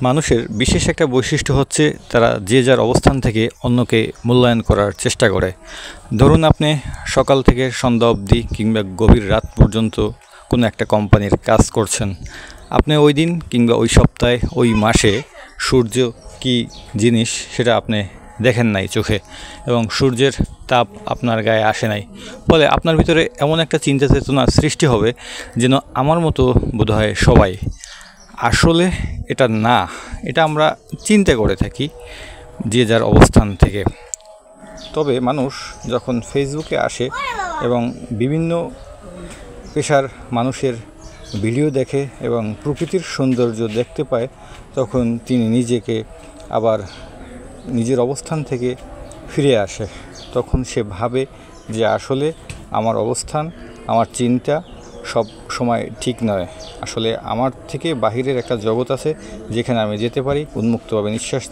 মানুষের বিশেষ একটা বৈশিষ্ট্য হচ্ছে তারা যে যার অবস্থান থেকে অন্যকে মূল্যায়ন করার চেষ্টা করে। ধরুন আপনি সকাল থেকে সন্ধ্যা অবধি কিংবা গভীর রাত পর্যন্ত কোনো একটা কোম্পানির কাজ করছেন। আপনি ওই দিন কিংবা ওই সপ্তাহে ওই মাসে সূর্য কী জিনিস সেটা আপনি দেখেন নাই চোখে, এবং সূর্যের তাপ আপনার গায়ে আসে নাই। ফলে আপনার ভিতরে এমন একটা চিন্তা চেতনা সৃষ্টি হবে যেন আমার মতো বোধহয় সবাই। আসলে এটা না, এটা আমরা চিন্তা করে থাকি যে যার অবস্থান থেকে। তবে মানুষ যখন ফেসবুকে আসে এবং বিভিন্ন পেশার মানুষের ভিডিও দেখে এবং প্রকৃতির সৌন্দর্য দেখতে পায়, তখন তিনি নিজেকে আবার নিজের অবস্থান থেকে ফিরে আসে। তখন সে ভাবে যে আসলে আমার অবস্থান, আমার চিন্তা সব সময় ঠিক নয়। আসলে আমার থেকে বাহিরের একটা জগৎ আছে যেখানে আমি যেতে পারি, উন্মুক্তভাবে নিঃশ্বাস